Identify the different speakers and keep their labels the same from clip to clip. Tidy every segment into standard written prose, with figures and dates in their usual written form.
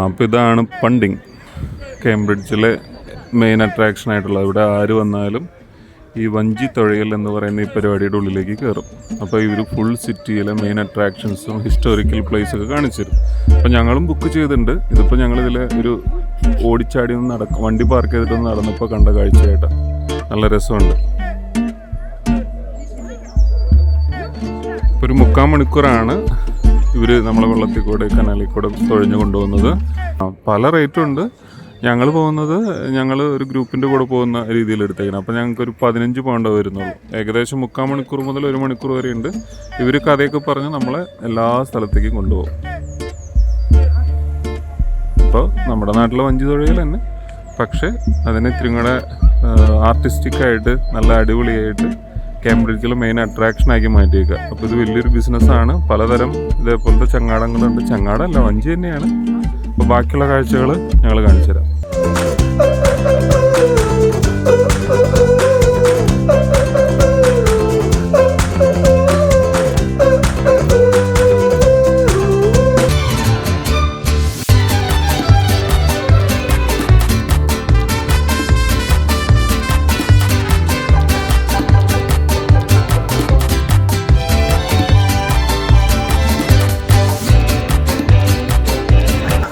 Speaker 1: അപ്പോൾ ഇതാണ് പണ്ടിങ്, കേംബ്രിഡ്ജിലെ main attraction ആയിട്ടുള്ളത്. ഇവിടെ ആര് വന്നാലും ഈ വഞ്ചി തുഴയൽ എന്ന് പറയുന്ന ഈ പരിപാടിയുടെ ഉള്ളിലേക്ക് കയറും. അപ്പോൾ ഇവർ ഫുൾ സിറ്റിയിലെ മെയിൻ അട്രാക്ഷൻസും ഹിസ്റ്റോറിക്കൽ പ്ലേസൊക്കെ കാണിച്ചു തരും. അപ്പോൾ ഞങ്ങളും ബുക്ക് ചെയ്തിട്ടുണ്ട്. ഇതിപ്പോൾ ഞങ്ങളിതിൽ ഒരു ഓടിച്ചാടി ഒന്ന് വണ്ടി പാർക്ക് ചെയ്തിട്ടൊന്ന് നടന്നപ്പോൾ കണ്ട കാഴ്ചയായിട്ടാണ്. നല്ല രസമുണ്ട്. ഇപ്പോൾ ഒരു 3/4 മണിക്കൂറാണ് ഇവർ നമ്മളെ വെള്ളത്തിൽ കൂടെ കനാലിൽ കൂടെ തുഴഞ്ഞു കൊണ്ടുപോകുന്നത്. പല റേറ്റും ഉണ്ട്. ഞങ്ങൾ ഒരു ഗ്രൂപ്പിൻ്റെ കൂടെ പോകുന്ന രീതിയിൽ എടുത്തേക്കണം. അപ്പോൾ ഞങ്ങൾക്കൊരു 15 പൗണ്ട് വരുന്നുള്ളൂ. ഏകദേശം 3/4 മണിക്കൂർ മുതൽ 1 മണിക്കൂർ വരെ ഉണ്ട്. ഇവർ കഥയൊക്കെ പറഞ്ഞ് നമ്മളെ എല്ലാ സ്ഥലത്തേക്കും കൊണ്ടുപോകും. അപ്പോൾ നമ്മുടെ നാട്ടിലെ വഞ്ചി തുഴയിൽ തന്നെ, പക്ഷേ അതിനെ ഇത്തിരി കൂടെ ആർട്ടിസ്റ്റിക്കായിട്ട് നല്ല അടിപൊളിയായിട്ട് കേംബ്രിഡ്ജിലെ മെയിൻ അട്രാക്ഷനാക്കി മാറ്റിയേക്കുക. അപ്പോൾ ഇത് വലിയൊരു ബിസിനസ്സാണ്. പലതരം ഇതേപോലത്തെ ചങ്ങാടങ്ങളുണ്ട്. ചങ്ങാടമല്ല, വഞ്ചി തന്നെയാണ്. അപ്പോൾ ബാക്കിയുള്ള കാഴ്ചകൾ ഞങ്ങൾ കാണിച്ചു തരാം.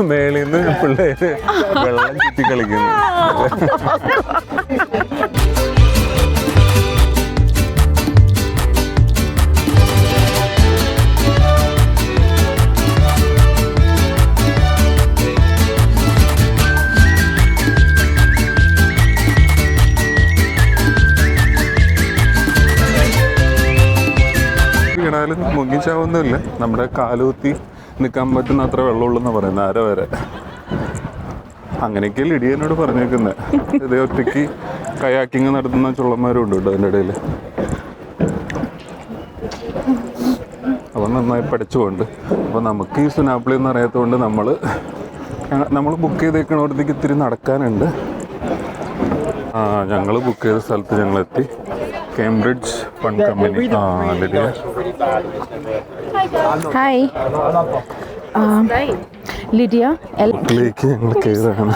Speaker 1: മേളിൽ നിന്ന് പിള്ളേര് വെള്ളം ചുറ്റി കളിക്കുന്നു. വീണാലും മുങ്ങിച്ചാവൊന്നുമില്ല. നമ്മുടെ കാലുകുത്തി നിൽക്കാൻ പറ്റുന്ന അത്ര വെള്ളമുള്ളെന്ന് പറയുന്നത്, അര വരെ. അങ്ങനെയൊക്കെ ലിഡിയനോട് പറഞ്ഞേക്കുന്നത്. ഇതേ ഒറ്റയ്ക്ക് കയാക്കിങ് നടത്തുന്ന ചുള്ളന്മാരും ഉണ്ട് കേട്ടോ അതിൻ്റെ ഇടയിൽ. അപ്പം നന്നായി പഠിച്ചുകൊണ്ട്, അപ്പോൾ നമുക്ക് ഈ സുനാപ്പിളി എന്ന് അറിയാത്തതുകൊണ്ട് നമ്മൾ ബുക്ക് ചെയ്തേക്കണോടത്തേക്ക് ഇത്തിരി നടക്കാനുണ്ട്. ഞങ്ങൾ ബുക്ക് ചെയ്ത സ്ഥലത്ത് ഞങ്ങളെത്തി. Cambridge fund company. Lydia.
Speaker 2: Hi, Lydia.
Speaker 1: ബുക്കിലേക്ക് ഞങ്ങൾ കയറാണ്.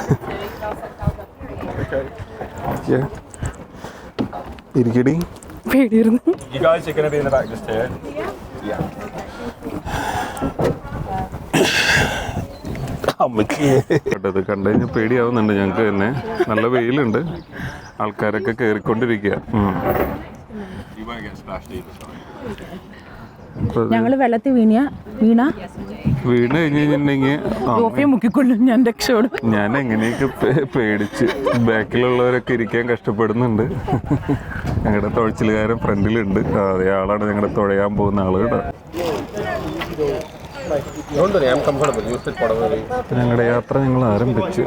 Speaker 1: ഇരിക്കടി.
Speaker 2: പേടിയിരുന്നു.
Speaker 1: കേട്ടത് കണ്ടു കഴിഞ്ഞാൽ പേടിയാവുന്നുണ്ട് ഞങ്ങൾക്ക് തന്നെ. നല്ല വെയിലുണ്ട്, ആൾക്കാരൊക്കെ കയറിക്കൊണ്ടിരിക്കുക.
Speaker 2: ഞങ്ങൾ വെള്ളത്തിൽ വീണ്
Speaker 1: കഴിഞ്ഞിട്ടുണ്ടെങ്കിൽ
Speaker 2: മുക്കിക്കൊള്ളും. ഞാൻ രക്ഷപ്പെടും.
Speaker 1: ഞാൻ എങ്ങനെയൊക്കെ പേടിച്ച്. ബാക്കിലുള്ളവരൊക്കെ ഇരിക്കാൻ കഷ്ടപ്പെടുന്നുണ്ട്. ഞങ്ങളുടെ തുഴച്ചിലുകാരൻ ഫ്രണ്ടിലുണ്ട്. അതേ ആളാണ് ഞങ്ങളുടെ തുഴയാൻ പോകുന്ന ആള് കേട്ടോ. ഞങ്ങളുടെ യാത്ര ഞങ്ങൾ ആരംഭിച്ചു.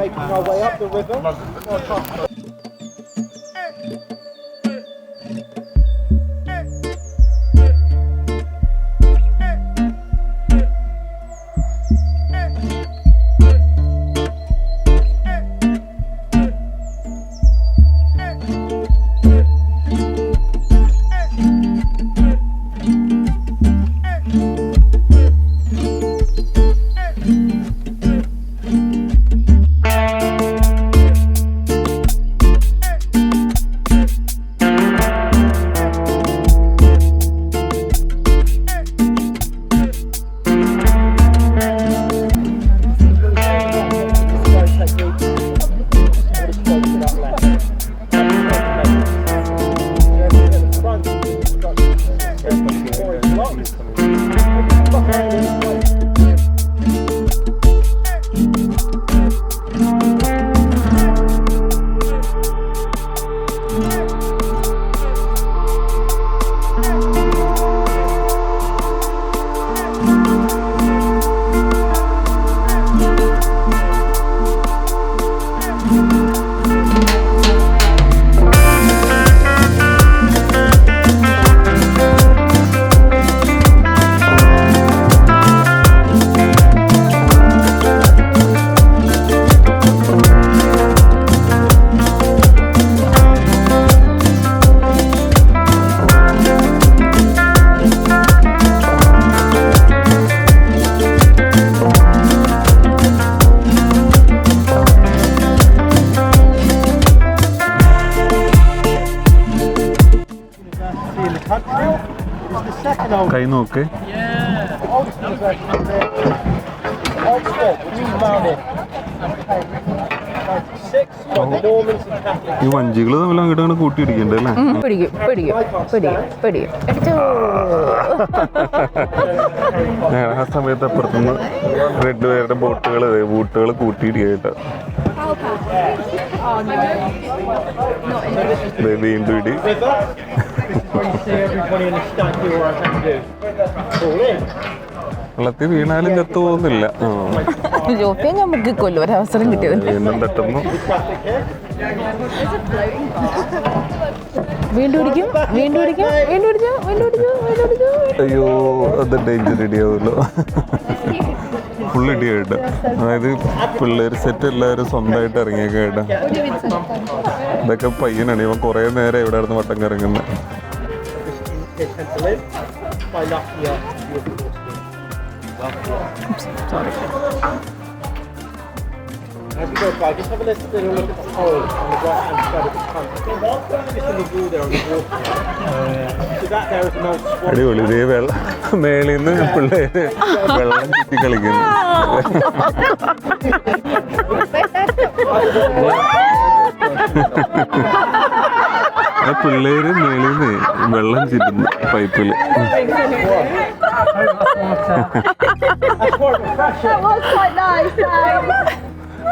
Speaker 1: കൈ നോക്കേ. ഈ വഞ്ചികൾ തമ്മിൽ അങ്ങോട്ട് അങ്ങനെ കൂട്ടിയിടിക്കണ്ടേ അല്ലേ?
Speaker 2: പിടിക്കും പിടിക്കും പിടിക്കും പിടിക്കും അടിച്ചോ.
Speaker 1: ആ സമയത്ത് അപ്പുറത്തുനിന്ന് രണ്ടുപേരുടെ ബൂട്ടുകൾ കൂട്ടിയിടിയായിട്ട് വീണ്ടും ഇടി. വെള്ളത്തിൽ വീണാലും ചത്തു പോകുന്നില്ല.
Speaker 2: ജോഫിയെ ഞാൻ മുക്കിക്കൊല്ലു ഒരവസരം കിട്ടിയത്.
Speaker 1: വീണ്ടും തട്ടുന്നു.
Speaker 2: വീണ്ടും ഇടിക്കും വീണ്ടും ഇടിക്കും വീണ്ടും ഇടിച്ചു വീണ്ടും ഇടിച്ചു വീണ്ടും ഇടിച്ചു.
Speaker 1: അയ്യോ, അത് ഡേഞ്ചർ ഇടിയാവുമല്ലോ. ഫുൾ ഇടിയായിട്ട്. അതായത് പിള്ളേർ സെറ്റ് എല്ലാവരും സ്വന്തമായിട്ട് ഇറങ്ങിയൊക്കെ. ഇതൊക്കെ പയ്യനാണ്. ഇവൻ കുറേ നേരം ഇവിടെ ആയിരുന്നു വട്ടം കറങ്ങുന്നത്.
Speaker 2: Sorry.
Speaker 3: As you go by, just have a look at the hole on the right hand side of the tank. Just in the wall there on the water. So that there is an old swan.
Speaker 1: അടിപൊളി. ഇതേ മേളിൽ നിന്ന് പിള്ളേര് വെള്ളം ചുറ്റി കളിക്കുന്നു. പിള്ളേര് മേളിൽ നിന്ന് വെള്ളം ചുറ്റുന്നു പൈപ്പില്.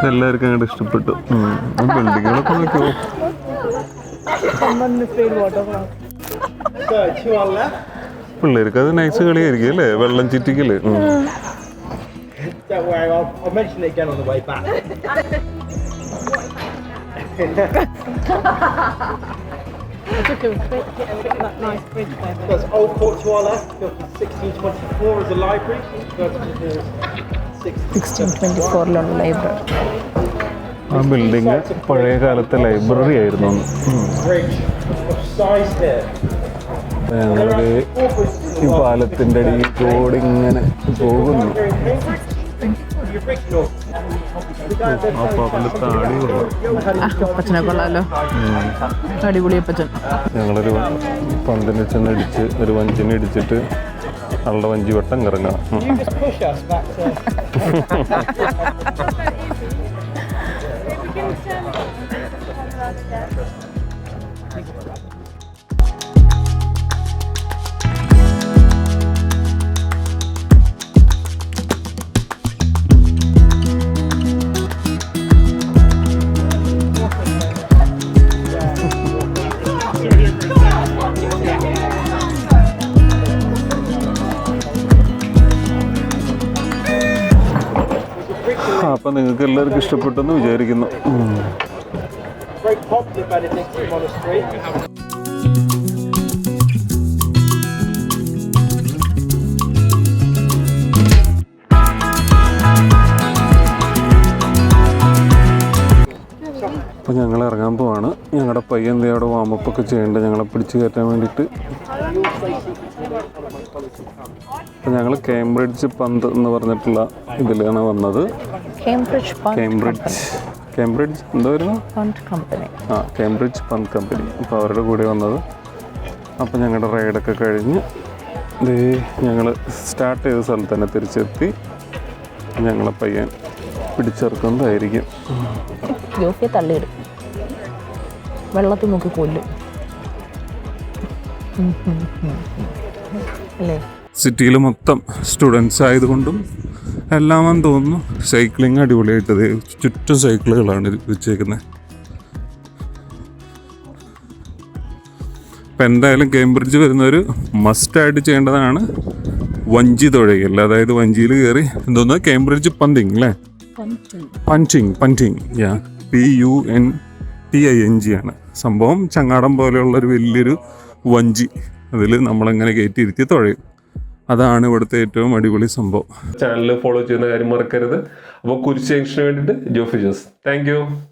Speaker 1: എല്ലാവർക്കും അങ്ങോട്ട് ഇഷ്ടപ്പെട്ടു. ബിൽഡിങ്ങുകളൊക്കെ നോക്കിയോ.
Speaker 3: So to our left.
Speaker 1: പിള്ളേർക്ക് അത് നൈസ് കളിയായിരിക്കും അല്ലേ, വെള്ളം ചുറ്റിക്കല്.
Speaker 3: Don't worry, I'll mention it again on the way back. There's Old Court to our left, built in 1624 as a library.
Speaker 2: 1624 library.
Speaker 1: ആ ബിൽഡിങ് പഴയ കാലത്തെ ലൈബ്രറി ആയിരുന്നു.
Speaker 3: Bridge of size here.
Speaker 1: ഞങ്ങളുടെ ഈ പാലത്തിൻ്റെ അടിയിൽ റോഡ് ഇങ്ങനെ പോകുന്നു.
Speaker 3: The original.
Speaker 1: ആ പാപ്പൻ്റെ താടി കൊള്ളാം.
Speaker 2: അപ്പച്ചനെ കൊള്ളാലോ. അടിപൊളി അപ്പച്ചൻ.
Speaker 1: ഞങ്ങളൊരു പന്തിനെ ചെന്ന് ഇടിച്ച് ഒരു വഞ്ചിനെ ഇടിച്ചിട്ട് ആളുടെ വഞ്ചി വട്ടം കറങ്ങണം.
Speaker 3: You just push us back to.
Speaker 1: അപ്പം നിങ്ങൾക്ക് എല്ലാവർക്കും ഇഷ്ടപ്പെട്ടെന്ന് വിചാരിക്കുന്നു.
Speaker 3: Very popular Benedictine monastery.
Speaker 1: അപ്പോൾ ഞങ്ങൾ ഇറങ്ങാൻ പോവാണ്. ഞങ്ങളുടെ പയ്യൻ എന്തേ അവിടെ വാമപ്പൊക്കെ ചെയ്യേണ്ടത് ഞങ്ങളെ പിടിച്ച് കയറ്റാൻ വേണ്ടിയിട്ട്. അപ്പോൾ ഞങ്ങൾ കേംബ്രിഡ്ജ് പന്ത് എന്ന് പറഞ്ഞിട്ടുള്ള ഇതിലാണ് വന്നത്. കേംബ്രിഡ്ജ് എന്തായിരുന്നു? കേംബ്രിഡ്ജ് പന്ത് കമ്പനി. അപ്പോൾ അവരുടെ കൂടെ വന്നത്. അപ്പോൾ ഞങ്ങളുടെ റൈഡൊക്കെ കഴിഞ്ഞ് ഞങ്ങൾ സ്റ്റാർട്ട് ചെയ്ത സ്ഥലത്ത് തന്നെ തിരിച്ചെത്തി. ഞങ്ങളെ പയ്യൻ പിടിച്ചിറക്കുന്നതായിരിക്കും.
Speaker 2: ജോഫിയെ തള്ളിയിടും, വെള്ളത്തിൽ നോക്കി കൊല്ലും അല്ലേ.
Speaker 1: സിറ്റിയിൽ മൊത്തം സ്റ്റുഡൻസ് ആയതുകൊണ്ടും എല്ലാമെന്ന് തോന്നുന്നു സൈക്ലിങ് അടിപൊളിയായിട്ടത്. ചുറ്റും സൈക്കിളുകളാണ് വെച്ചേക്കുന്നത്. അപ്പം എന്തായാലും കേംബ്രിഡ്ജ് വരുന്നവർ മസ്റ്റായിട്ട് ചെയ്യേണ്ടതാണ് വഞ്ചി തുഴയൽ. അതായത് വഞ്ചിയിൽ കയറി എന്തോന്ന് കേംബ്രിഡ്ജ് പന്തിങ് അല്ലേ, പഞ്ചിങ് PUNTING ആണ് സംഭവം. ചങ്ങാടം പോലെയുള്ളൊരു വലിയൊരു വഞ്ചി, അതിൽ നമ്മളെങ്ങനെ കയറ്റിയിരുത്തി തുഴയും. അതാണ് ഇവിടുത്തെ ഏറ്റവും അടിപൊളി സംഭവം. ചാനൽ ഫോളോ ചെയ്യുന്ന കാര്യം മറക്കരുത്. അപ്പോൾ കുരിശ് ജംഗ്ഷന് വേണ്ടിയിട്ട് ജോഫി ജോസ്. Thank you.